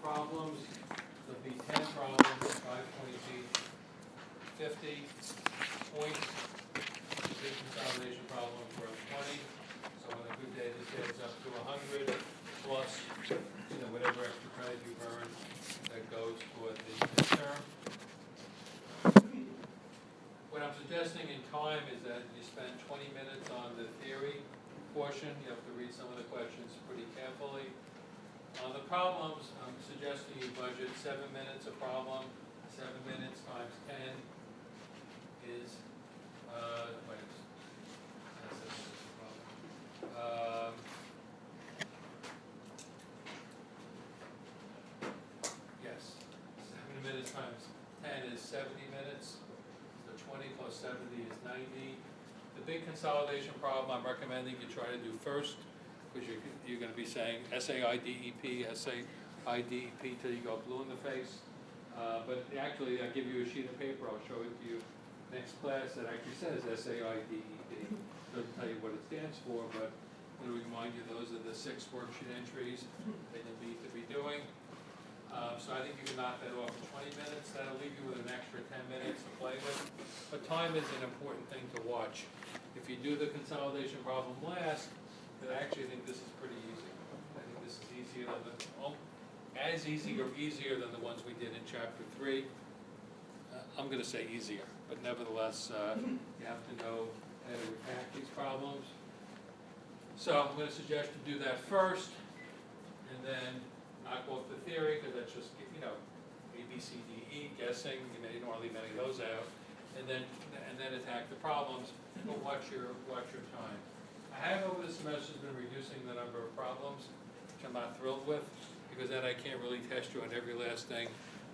problems, there'll be 10 problems, 5.50 points. Big consolidation problems worth 20. So on a good day, this adds up to 100 plus, whatever extra credit you've earned that goes toward the midterm. What I'm suggesting in time is that you spend 20 minutes on the theory portion. You have to read some of the questions pretty carefully. On the problems, I'm suggesting you budget 7 minutes a problem. 7 minutes times 10 is, yes, 7 minutes times 10 is 70 minutes. So 20 plus 70 is 90. The big consolidation problem I'm recommending you try to do first, because you're going to be saying SAIDEP, SAIDEP till you go blue in the face. But actually, I'll give you a sheet of paper, I'll show it to you next class, that actually says SAIDEP. Doesn't tell you what it stands for, but it'll remind you those are the 6 worksheet entries that you need to be doing. So I think you can knock that off in 20 minutes. That'll leave you with an extra 10 minutes to play with. But time is an important thing to watch. If you do the consolidation problem last, then I actually think this is pretty easy. I think this is easier than as easy or easier than the ones we did in chapter 3. I'm going to say easier, but nevertheless, you have to know how to attack these problems. So I'm going to suggest you do that first, and then knock off the theory, because that's just, A, B, C, D, E, guessing. You don't want to leave any of those out, and then attack the problems. But watch your time. I have over the semester been reducing the number of problems, which I'm not thrilled with, because then I can't really test you on every last thing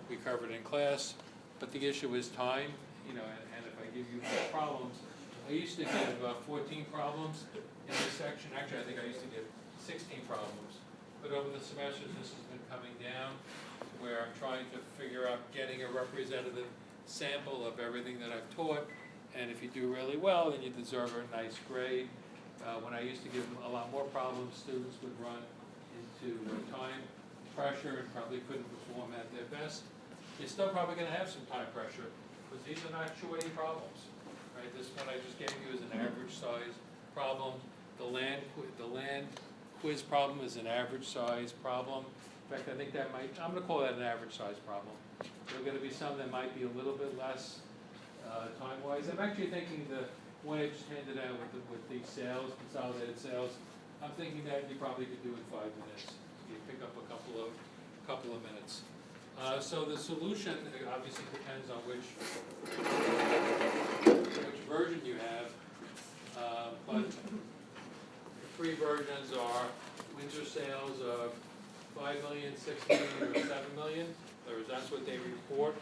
we covered in class. But the issue is time, and if I give you more problems, I used to give 14 problems in this section. Actually, I think I used to give 16 problems. But over the semesters, this has been coming down, where I'm trying to figure out getting a representative sample of everything that I've taught. And if you do really well, then you deserve a nice grade. When I used to give them a lot more problems, students would run into time pressure and probably couldn't perform at their best. You're still probably going to have some time pressure, because these are not shorty problems. Right? This one I just gave you is an average size problem. The land quiz problem is an average size problem. In fact, I think I'm going to call that an average size problem. There are going to be some that might be a little bit less time-wise. I'm actually thinking the one I just handed out with the sales, consolidated sales, I'm thinking that you probably could do in 5 minutes. You pick up a couple of minutes. So the solution obviously depends on which version you have, but the 3 versions are Windsor sales of 5 million, 6 million, or 7 million. That's what they report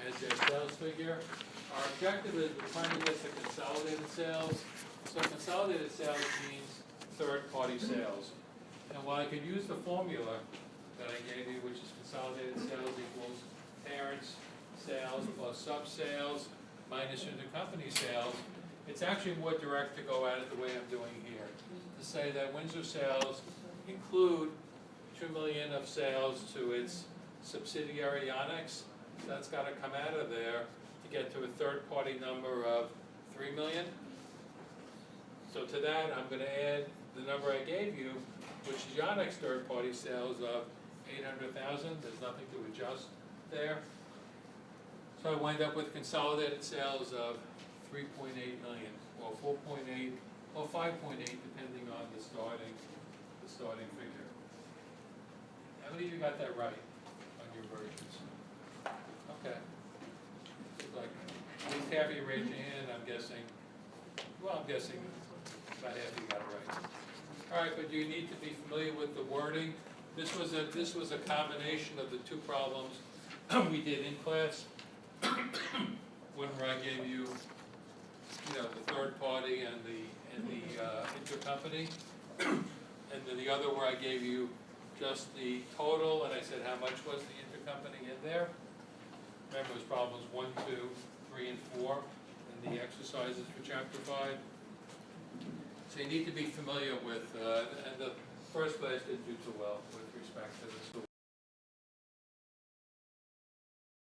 as their sales figure. Our objective is we're trying to get the consolidated sales. So consolidated sales means third-party sales. And while I could use the formula that I gave you, which is consolidated sales equals parents' sales plus sub-sales minus intercompany sales, it's actually more direct to go at it the way I'm doing here. To say that Windsor sales include 2 million of sales to its subsidiary Onyx. So that's got to come out of there to get to a third-party number of 3 million. So to that, I'm going to add the number I gave you, which is the Onyx third-party sales of 800,000. There's nothing to adjust there. So I wind up with consolidated sales of 3.8 million, or 4.8, or 5.8, depending on the starting figure. How many of you got that right on your versions? Okay. Like, at least half of you raised your hand. I'm guessing about half of you got it right. All right, but you need to be familiar with the wording. This was a combination of the 2 problems we did in class. One where I gave you, the third party and the intercompany, and then the other where I gave you just the total, and I said how much was the intercompany in there. Remember, it was problems 1, 2, 3, and 4 in the exercises for chapter 5. So you need to be familiar with, and the first class didn't do too well with respect to the